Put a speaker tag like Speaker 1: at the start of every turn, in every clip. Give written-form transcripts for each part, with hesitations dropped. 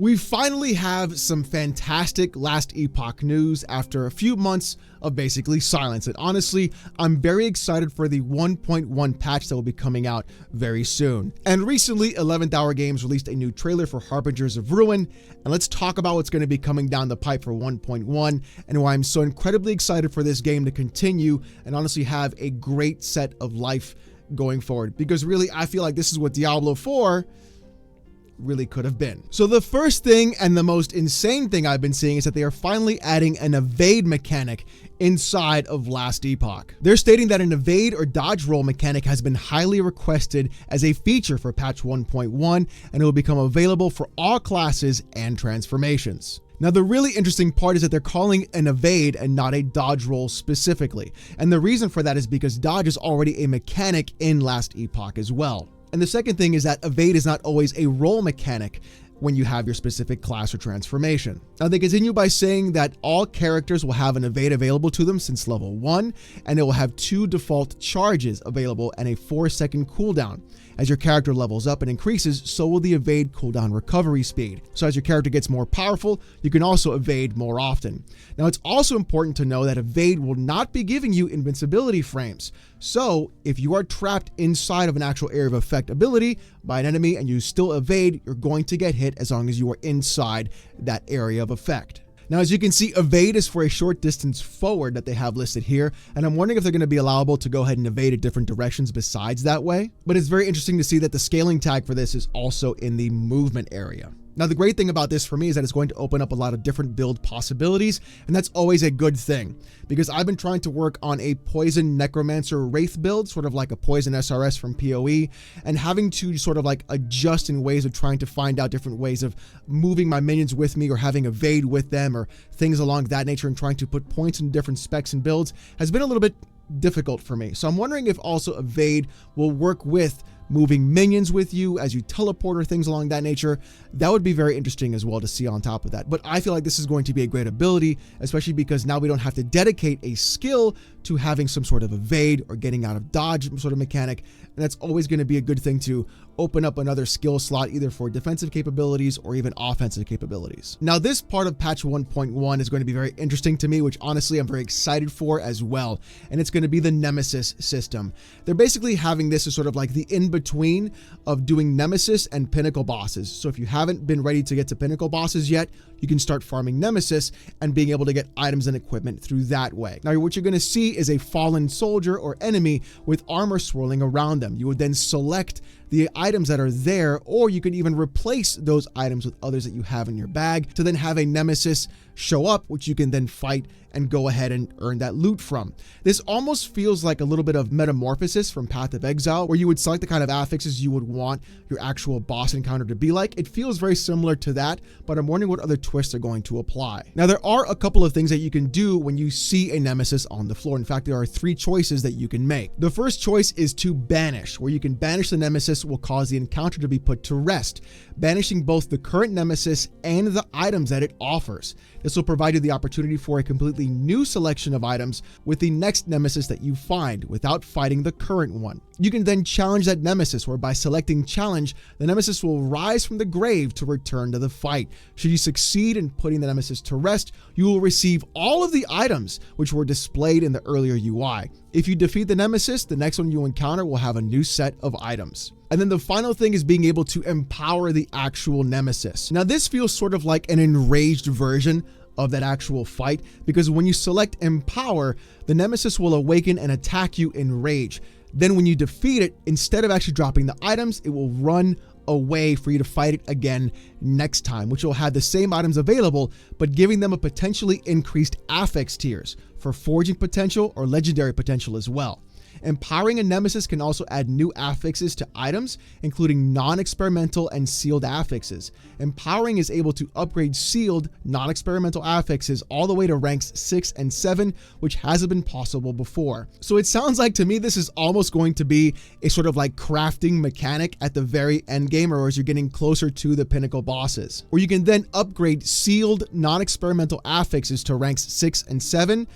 Speaker 1: We finally have some fantastic Last Epoch news after a few months of basically silence. And honestly, I'm very excited for the 1.1 patch that will be coming out very soon. And recently, 11th Hour Games released a new trailer for Harbingers of Ruin. And let's talk about what's going to be coming down the pipe for 1.1 and why I'm so incredibly excited for this game to continue and honestly have a great set of life going forward. Because really, I feel like this is what Diablo 4 really could have been. So the first thing and the most insane thing I've been seeing is that they are finally adding an evade mechanic inside of Last Epoch. They're stating that an evade or dodge roll mechanic has been highly requested as a feature for patch 1.1 and it will become available for all classes and transformations. Now, the really interesting part is that they're calling an evade and not a dodge roll specifically. And the reason for that is because dodge is already a mechanic in Last Epoch as well. And the second thing is that evade is not always a roll mechanic when you have your specific class or transformation. Now, they continue by saying that all characters will have an evade available to them since level 1, and it will have 2 default charges available and a 4-second cooldown. As your character levels up and increases, so will the evade cooldown recovery speed. So as your character gets more powerful, you can also evade more often. Now, it's also important to know that evade will not be giving you invincibility frames. So if you are trapped inside of an actual area of effect ability by an enemy and you still evade, you're going to get hit as long as you are inside that area of effect. Now, as you can see, evade is for a short distance forward that they have listed here, and I'm wondering if they're going to be allowable to go ahead and evade at different directions besides that way. But it's very interesting to see that the scaling tag for this is also in the movement area. Now, the great thing about this for me is that it's going to open up a lot of different build possibilities, and that's always a good thing because I've been trying to work on a poison necromancer wraith build, sort of like a poison SRS from PoE, and having to sort of like adjust in ways of trying to find out different ways of moving my minions with me or having evade with them or things along that nature and trying to put points in different specs and builds has been a little bit difficult for me. So I'm wondering if also evade will work with moving minions with you as you teleport or things along that nature. That would be very interesting as well to see on top of that. But I feel like this is going to be a great ability, especially because now we don't have to dedicate a skill to having some sort of evade or getting out of dodge sort of mechanic. And that's always going to be a good thing to open up another skill slot either for defensive capabilities or even offensive capabilities. Now, this part of patch 1.1 is going to be very interesting to me, which honestly I'm very excited for as well. And it's going to be the Nemesis system. They're basically having this as sort of like the in-between of doing Nemesis and Pinnacle bosses. So if you haven't been ready to get to Pinnacle bosses yet, you can start farming Nemesis and being able to get items and equipment through that way. Now, what you're going to see is a fallen soldier or enemy with armor swirling around them. You would then select the items that are there, or you can even replace those items with others that you have in your bag to then have a Nemesis show up, which you can then fight and go ahead and earn that loot from. This almost feels like a little bit of Metamorphosis from Path of Exile, where you would select the kind of affixes you would want your actual boss encounter to be like. It feels very similar to that, but I'm wondering what other twists are going to apply. Now, there are a couple of things that you can do when you see a Nemesis on the floor. In fact, there are 3 choices that you can make. The first choice is to banish, where you can banish the Nemesis will cause the encounter to be put to rest, banishing both the current Nemesis and the items that it offers. This will provide you the opportunity for a completely new selection of items with the next Nemesis that you find without fighting the current one. You can then challenge that Nemesis, where by selecting challenge, the Nemesis will rise from the grave to return to the fight. Should you succeed in putting the Nemesis to rest, you will receive all of the items which were displayed in the earlier UI. If you defeat the Nemesis, the next one you encounter will have a new set of items. And then the final thing is being able to empower the actual Nemesis. Now, this feels sort of like an enraged version of that actual fight, because when you select empower, the Nemesis will awaken and attack you in rage. Then when you defeat it, instead of actually dropping the items, it will run away for you to fight it again next time, which will have the same items available, but giving them a potentially increased affix tiers for forging potential or legendary potential as well. Empowering a Nemesis can also add new affixes to items, including non-experimental and sealed affixes. Empowering is able to upgrade sealed, non-experimental affixes all the way to ranks 6 and 7, which hasn't been possible before. So it sounds like to me this is almost going to be a sort of like crafting mechanic at the very end game, or as you're getting closer to the pinnacle bosses, where you can then upgrade sealed, non-experimental affixes to ranks 6 and 7,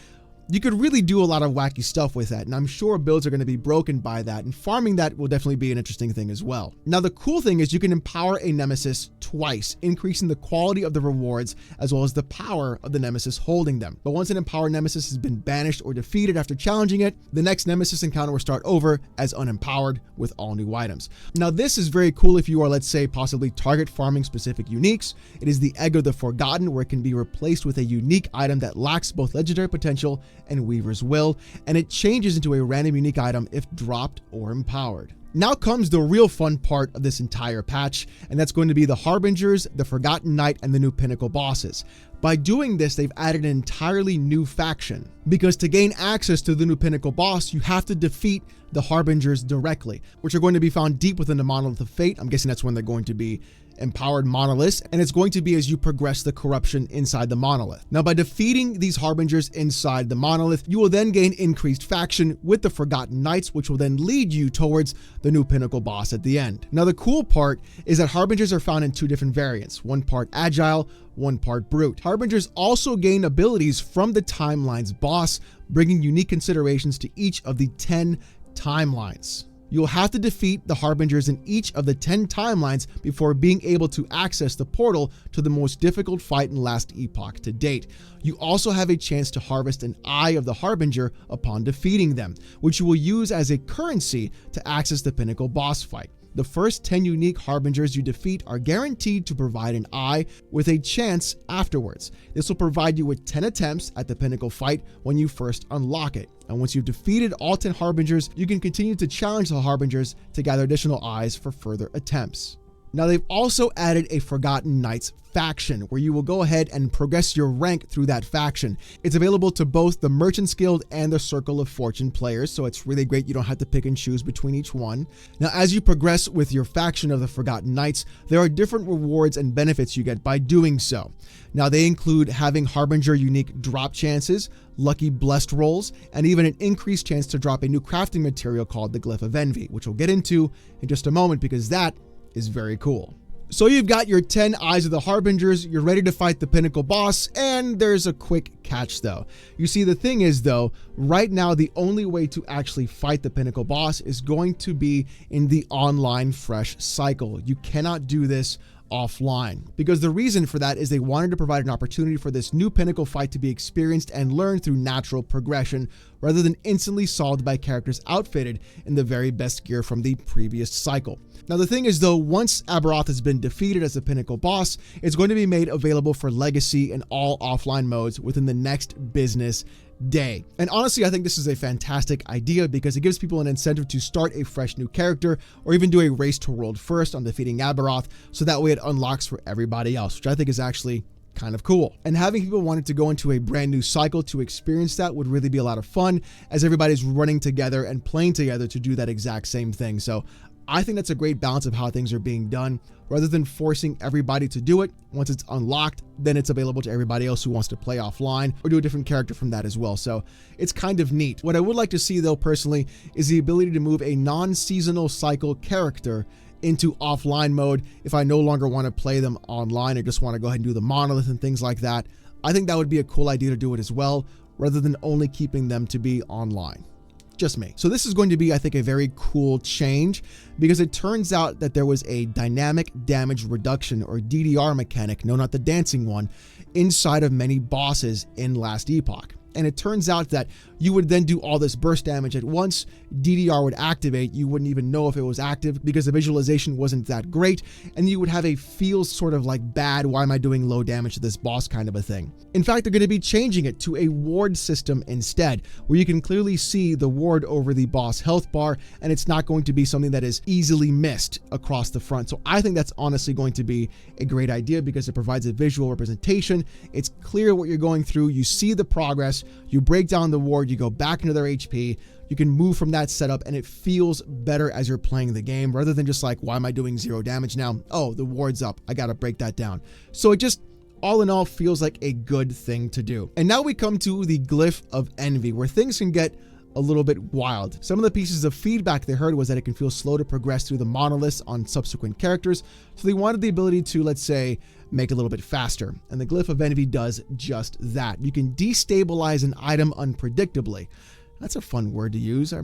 Speaker 1: you could really do a lot of wacky stuff with that, and I'm sure builds are going to be broken by that, and farming that will definitely be an interesting thing as well. Now, the cool thing is you can empower a nemesis twice, increasing the quality of the rewards as well as the power of the nemesis holding them. But once an empowered nemesis has been banished or defeated after challenging it, the next nemesis encounter will start over as unempowered with all new items. Now, this is very cool if you are, let's say, possibly target farming specific uniques. It is the Egg of the Forgotten, where it can be replaced with a unique item that lacks both legendary potential and Weaver's Will, and it changes into a random unique item if dropped or empowered. Now comes the real fun part of this entire patch, and that's going to be the Harbingers, the Forgotten Knight, and the new Pinnacle bosses. By doing this, they've added an entirely new faction, because to gain access to the new Pinnacle boss, you have to defeat the Harbingers directly, which are going to be found deep within the Monolith of Fate. I'm guessing that's when they're going to be empowered monoliths, and it's going to be as you progress the corruption inside the monolith. Now, by defeating these Harbingers inside the monolith, you will then gain increased faction with the Forgotten Knights, which will then lead you towards the new Pinnacle boss at the end. Now, the cool part is that Harbingers are found in two different variants, one part agile, one part brute. Harbingers also gain abilities from the Timeline's boss, bringing unique considerations to each of the 10 timelines. You'll have to defeat the Harbingers in each of the 10 timelines before being able to access the portal to the most difficult fight in Last Epoch to date. You also have a chance to harvest an eye of the Harbinger upon defeating them, which you will use as a currency to access the Pinnacle boss fight. The first 10 unique Harbingers you defeat are guaranteed to provide an eye with a chance afterwards. This will provide you with 10 attempts at the Pinnacle fight when you first unlock it. And once you've defeated all 10 Harbingers, you can continue to challenge the Harbingers to gather additional eyes for further attempts. Now, they've also added a Forgotten Knights faction where you will go ahead and progress your rank through that faction. It's available to both the Merchants Guild and the Circle of Fortune players, so it's really great. You don't have to pick and choose between each one. Now, as you progress with your faction of the Forgotten Knights, there are different rewards and benefits you get by doing so. Now, they include having Harbinger unique drop chances, lucky blessed rolls, and even an increased chance to drop a new crafting material called the Glyph of Envy, which we'll get into in just a moment because that is very cool. So you've got your 10 eyes of the Harbingers, you're ready to fight the Pinnacle boss, and there's a quick catch though. You see, the thing is though, right now the only way to actually fight the Pinnacle boss is going to be in the online fresh cycle. You cannot do this offline, because the reason for that is they wanted to provide an opportunity for this new Pinnacle fight to be experienced and learned through natural progression rather than instantly solved by characters outfitted in the very best gear from the previous cycle. Now, the thing is though, once Aberoth has been defeated as the Pinnacle boss, it's going to be made available for Legacy and all offline modes within the next business day. And honestly, I think this is a fantastic idea because it gives people an incentive to start a fresh new character or even do a race to world first on defeating Aberoth, so that way it unlocks for everybody else, which I think is actually kind of cool. And having people wanting to go into a brand new cycle to experience that would really be a lot of fun, as everybody's running together and playing together to do that exact same thing. So I think that's a great balance of how things are being done. Rather than forcing everybody to do it, once it's unlocked, then it's available to everybody else who wants to play offline or do a different character from that as well. So it's kind of neat. What I would like to see though, personally, is the ability to move a non-seasonal cycle character into offline mode if I no longer want to play them online or just want to go ahead and do the monolith and things like that. I think that would be a cool idea to do it as well, rather than only keeping them to be online. Just me. So this is going to be, I think, a very cool change, because it turns out that there was a dynamic damage reduction or DDR mechanic, no, not the dancing one, inside of many bosses in Last Epoch. And it turns out that you would then do all this burst damage at once, DDR would activate, you wouldn't even know if it was active because the visualization wasn't that great, and you would have a feel sort of like bad, why am I doing low damage to this boss kind of a thing. In fact, they're going to be changing it to a ward system instead, where you can clearly see the ward over the boss health bar, and it's not going to be something that is easily missed across the front. So I think that's honestly going to be a great idea because it provides a visual representation. It's clear what you're going through, you see the progress, you break down the ward, you go back into their HP, you can move from that setup, and it feels better as you're playing the game rather than just like, why am I doing 0 damage now? Oh, the ward's up, I gotta break that down. So it just all in all feels like a good thing to do. And now we come to the Glyph of Envy, where things can get a little bit wild. Some of the pieces of feedback they heard was that it can feel slow to progress through the monoliths on subsequent characters. So they wanted the ability to, let's say, make it a little bit faster. And the Glyph of Envy does just that. You can destabilize an item unpredictably. That's a fun word to use.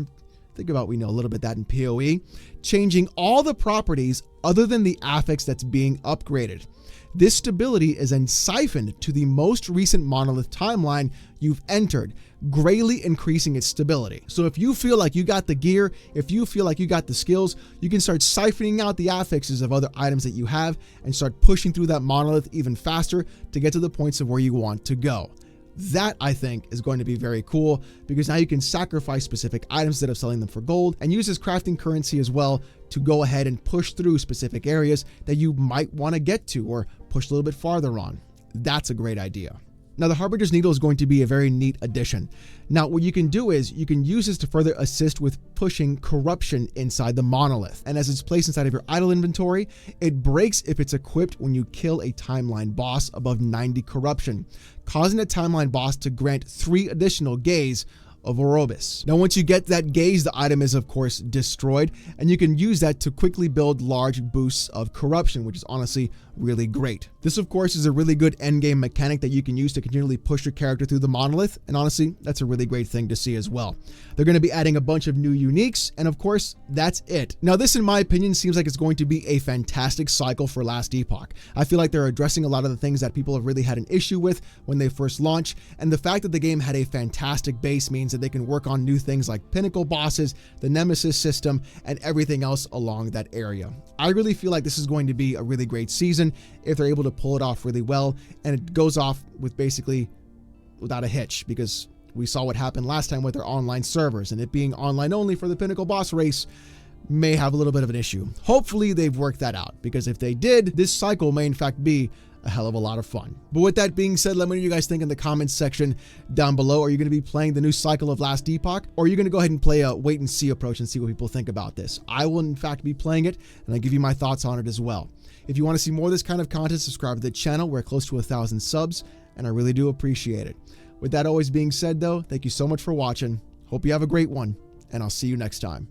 Speaker 1: Think about, we know a little bit that in PoE. Changing all the properties other than the affix that's being upgraded. This stability is then siphoned to the most recent monolith timeline you've entered, greatly increasing its stability. So if you feel like you got the gear, if you feel like you got the skills, you can start siphoning out the affixes of other items that you have and start pushing through that monolith even faster to get to the points of where you want to go. That, I think, is going to be very cool, because now you can sacrifice specific items instead of selling them for gold, and use this crafting currency as well to go ahead and push through specific areas that you might want to get to or push a little bit farther on. That's a great idea. Now, the Harbinger's Needle is going to be a very neat addition. Now, what you can do is you can use this to further assist with pushing corruption inside the monolith. And as it's placed inside of your idle inventory, it breaks if it's equipped when you kill a timeline boss above 90 corruption, causing a timeline boss to grant 3 additional gaze of Orobis. Now, once you get that gaze, the item is of course destroyed, and you can use that to quickly build large boosts of corruption, which is honestly really great. This of course is a really good endgame mechanic that you can use to continually push your character through the monolith, and honestly, that's a really great thing to see as well. They're going to be adding a bunch of new uniques, and of course, that's it. Now, this in my opinion seems like it's going to be a fantastic cycle for Last Epoch. I feel like they're addressing a lot of the things that people have really had an issue with when they first launched, and the fact that the game had a fantastic base means that they can work on new things like pinnacle bosses, the nemesis system, and everything else along that area. I really feel like this is going to be a really great season if they're able to pull it off really well, and it goes off with basically without a hitch, because we saw what happened last time with their online servers, and it being online only for the pinnacle boss race may have a little bit of an issue. Hopefully they've worked that out, because if they did, this cycle may in fact be a hell of a lot of fun. But with that being said, let me know what you guys think in the comments section down below. Are you going to be playing the new cycle of Last Epoch, or are you going to go ahead and play a wait and see approach and see what people think about this? I will in fact be playing it, and I'll give you my thoughts on it as well. If you want to see more of this kind of content, subscribe to the channel. We're close to 1,000 subs, and I really do appreciate it. With that always being said though, thank you so much for watching. Hope you have a great one, and I'll see you next time.